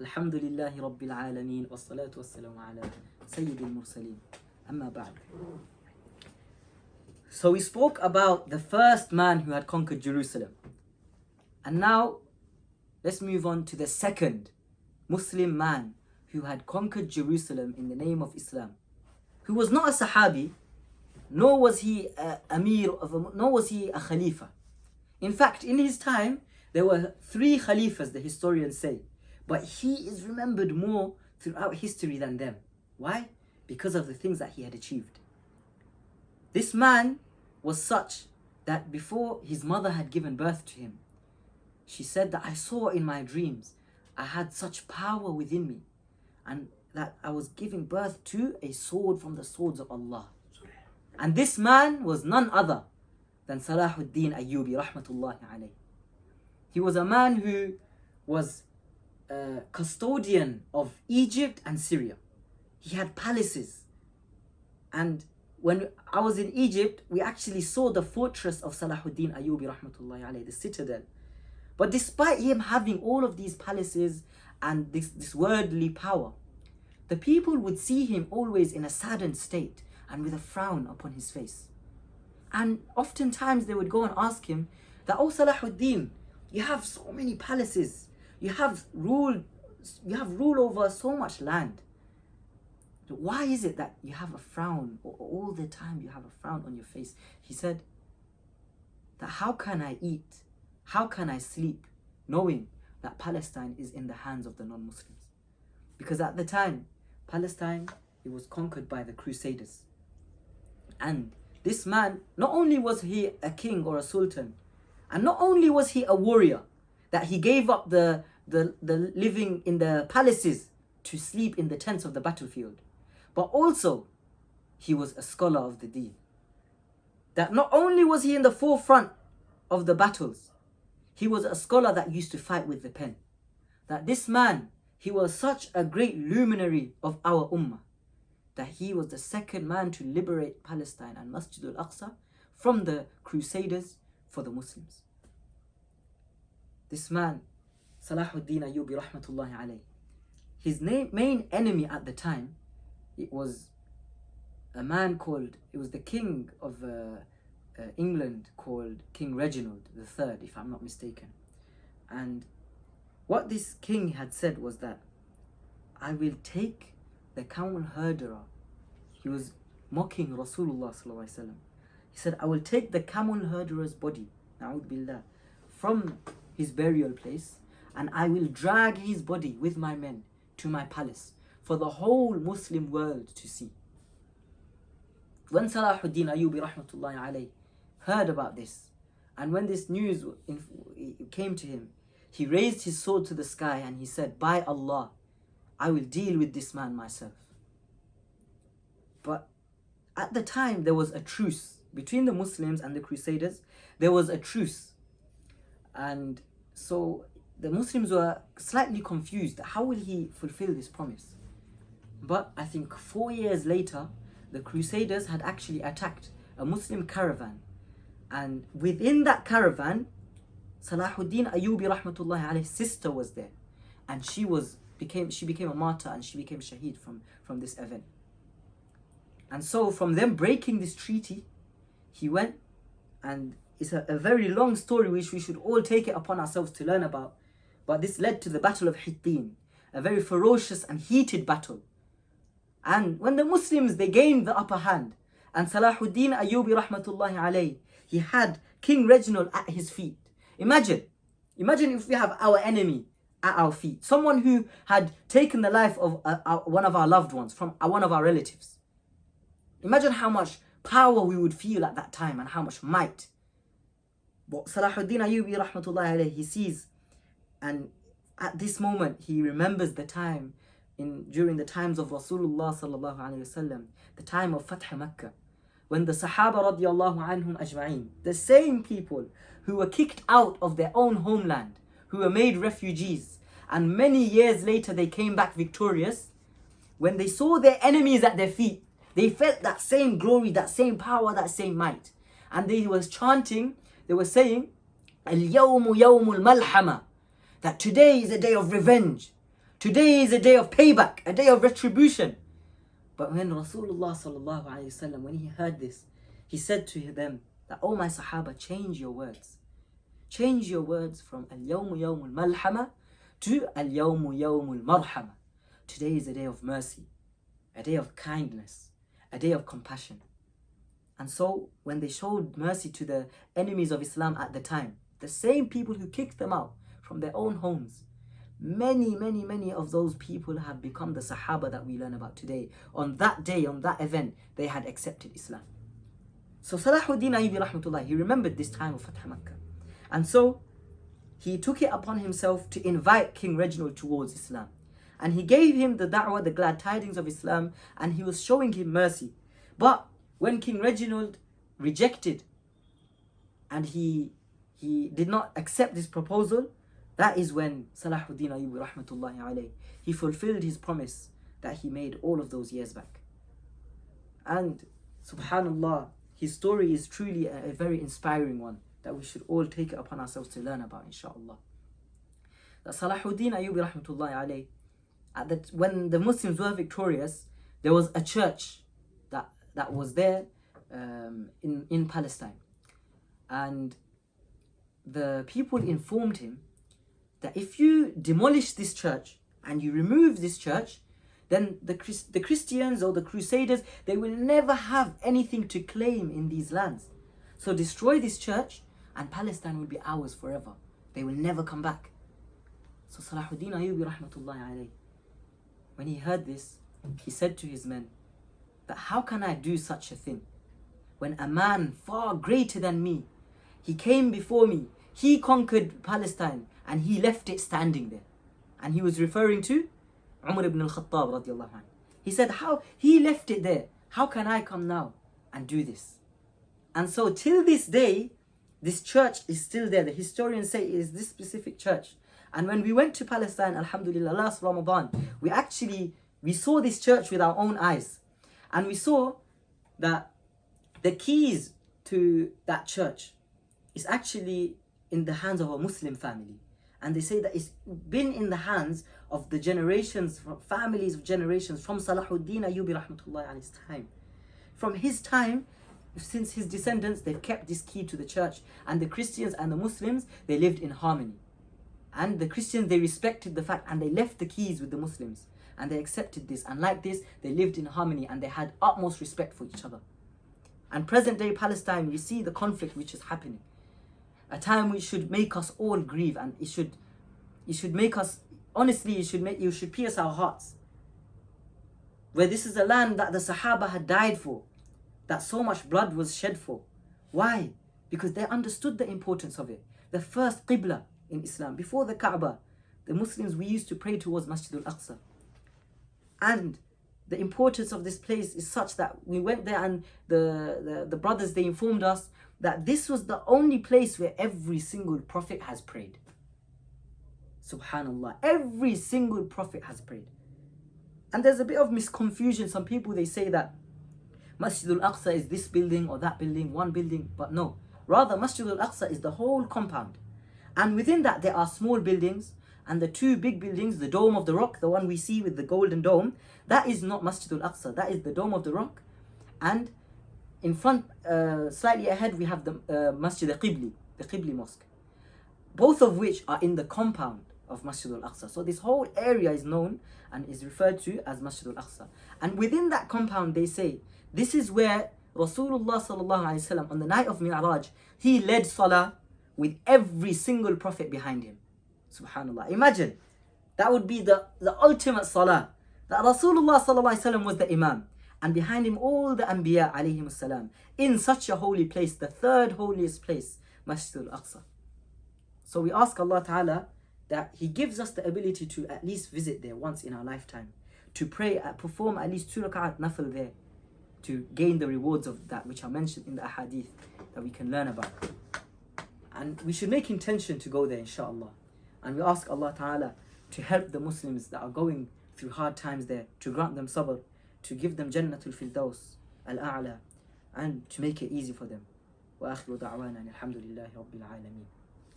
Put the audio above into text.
Alhamdulillahi Rabbil Alameen wassalatu wassalamu ala Sayyidil Mursaleen. Amma ba'd. So we spoke about the first man who had conquered Jerusalem. And now let's move on to the second Muslim man who had conquered Jerusalem in the name of Islam, who was not a Sahabi, nor was he nor was he a Khalifa. In fact, in his time, there were 3 Khalifas, the historians say. But he is remembered more throughout history than them. Why? Because of the things that he had achieved. This man was such that before his mother had given birth to him, she said that I saw in my dreams I had such power within me, and that I was giving birth to a sword from the swords of Allah. And this man was none other than Salahuddin Ayyubi rahmatullahi alayh. He was a man who was custodian of Egypt and Syria. He had palaces, and when I was in Egypt, we actually saw the fortress of Salahuddin Ayyubi rahmatullahi alayhi, the citadel. But despite him having all of these palaces and this worldly power, the people would see him always in a saddened state and with a frown upon his face. And oftentimes they would go and ask him that, "Oh Salahuddin, you have so many palaces, you have rule over so much land. Why is it that you have a frown, or all the time you have a frown on your face?" He said that, "How can I eat? How can I sleep knowing that Palestine is in the hands of the non-Muslims?" Because at the time, Palestine, it was conquered by the Crusaders. And this man, not only was he a king or a sultan, and not only was he a warrior, that he gave up the living in the palaces to sleep in the tents of the battlefield, but also he was a scholar of the deen. That not only was he in the forefront of the battles, he was a scholar that used to fight with the pen. That this man, he was such a great luminary of our ummah, that he was the second man to liberate Palestine and Masjid al-Aqsa from the Crusaders for the Muslims. This man, Salahuddin Ayyubi rahmatullahi alayh, his main enemy at the time, it was a man called, it was the king of England called King Reginald III, if I'm not mistaken. And what this king had said was that, "I will take the camel herder." He was mocking Rasulullah sallallahu alaihi wasallam. He said, "I will take the camel herder's body, na'udhu billah, from his burial place, and I will drag his body with my men to my palace for the whole Muslim world to see." When Salahuddin Ayyubi rahmatullahi alayh heard about this, and when this news came to him, he raised his sword to the sky and he said, "By Allah, I will deal with this man myself." But at the time, there was a truce between the Muslims and the Crusaders. There was a truce. And so the Muslims were slightly confused. How will he fulfill this promise? But I think 4 years later, the Crusaders had actually attacked a Muslim caravan. And within that caravan, Salahuddin Ayyubi rahmatullahi alayh's sister was there. And she became a martyr, and she became shaheed from this event. And so from them breaking this treaty, he went, and it's a very long story which we should all take it upon ourselves to learn about. But this led to the Battle of Hittin, a very ferocious and heated battle. And when the Muslims, they gained the upper hand, and Salahuddin Ayyubi rahmatullahi alayh, he had King Reginald at his feet. Imagine if we have our enemy at our feet, someone who had taken the life of one of our loved ones, from one of our relatives. Imagine how much power we would feel at that time and how much might. But Salahuddin Ayyubi rahmatullahi alayh, he sees, and at this moment he remembers the time during the times of Rasulullah sallallahu alayhi wasallam, the time of Fath Makkah, when the Sahaba radiyallahu anhum ajma'in, the same people who were kicked out of their own homeland, who were made refugees, and many years later they came back victorious, when they saw their enemies at their feet, they felt that same glory, that same power, that same might. And they were chanting, they were saying, "Al-yawmu yawmul malhama," that today is a day of revenge. Today is a day of payback, a day of retribution. But when Rasulullah sallallahu alayhi wasallam, when he heard this, he said to them that, oh my Sahaba, change your words. Change your words from al-yawmu yawmul malhama to al-yawmu yawmul marhama. Today is a day of mercy, a day of kindness, a day of compassion. And so when they showed mercy to the enemies of Islam at the time, the same people who kicked them out from their own homes, many of those people have become the Sahaba that we learn about today. On that day, on that event, they had accepted Islam. So Salahuddin Ayyubi rahmatullah, he remembered this time of Fath Makkah. And so he took it upon himself to invite King Reginald towards Islam. And he gave him the da'wah, the glad tidings of Islam, and he was showing him mercy. But when King Reginald rejected and he did not accept this proposal, that is when Salahuddin Ayyubi rahmatullahi alayhi, he fulfilled his promise that he made all of those years back. And subhanallah, his story is truly a very inspiring one that we should all take it upon ourselves to learn about, inshallah. That Salahuddin Ayyubi rahmatullahi alayhi, when the Muslims were victorious, there was a church that was there in Palestine. And the people informed him that if you demolish this church and you remove this church, then the Christians or the Crusaders, they will never have anything to claim in these lands. So destroy this church and Palestine will be ours forever. They will never come back. So Salahuddin Ayyubi rahmatullahi alayhi, when he heard this, he said to his men that how can I do such a thing when a man far greater than me, he came before me, he conquered Palestine and he left it standing there. And he was referring to Umar ibn al-Khattab radiallahu anhu. He said, how he left it there, how can I come now and do this? And so till this day, this church is still there. The historians say it is this specific church. And when we went to Palestine, alhamdulillah, last Ramadan, we saw this church with our own eyes. And we saw that the keys to that church is actually in the hands of a Muslim family. And they say that it's been in the hands of the generations, families of generations from Salahuddin Ayyubi rahmatullahi alayhi's time. From his time, since his descendants, they've kept this key to the church. And the Christians and the Muslims, they lived in harmony. And the Christians, they respected the fact and they left the keys with the Muslims. And they accepted this. And like this, they lived in harmony and they had utmost respect for each other. And present day Palestine, we see the conflict which is happening. A time which should make us all grieve, and it should make us, honestly, you should pierce our hearts. Where this is a land that the Sahaba had died for, that so much blood was shed for. Why? Because they understood the importance of it. The first Qibla in Islam, before the Kaaba, the Muslims, we used to pray towards Masjid al-Aqsa. And the importance of this place is such that we went there and the brothers, they informed us that this was the only place where every single prophet has prayed. Subhanallah, every single prophet has prayed. And there's a bit of misconfusion. Some people, they say that Masjid al-Aqsa is this building or that building, one building, but no. Rather, Masjid al-Aqsa is the whole compound. And within that, there are small buildings, and the two big buildings, the Dome of the Rock, the one we see with the golden dome, that is not Masjid al-Aqsa, that is the Dome of the Rock. And in front, slightly ahead, we have the Masjid al-Qibli, the Qibli Mosque. Both of which are in the compound of Masjid al-Aqsa. So this whole area is known and is referred to as Masjid al-Aqsa. And within that compound, they say, this is where Rasulullah sallallahu alaihi wasallam, on the night of Mi'raj, he led Salah with every single prophet behind him. Subhanallah. Imagine, that would be the ultimate Salah. That Rasulullah sallallahu alaihi wasallam was the Imam. And behind him all the Anbiya alayhim salam. In such a holy place, the third holiest place, Masjid al-Aqsa. So we ask Allah Ta'ala that He gives us the ability to at least visit there once in our lifetime. To pray, perform at least 2 rak'at nafil there. To gain the rewards of that which are mentioned in the ahadith that we can learn about. And we should make intention to go there, inshallah. And we ask Allah Ta'ala to help the Muslims that are going through hard times there, to grant them sabr, to give them Jannatul Firdaus al-A'la, and to make it easy for them. Wa akhiru da'wana alhamdulillahi rabbil alameen.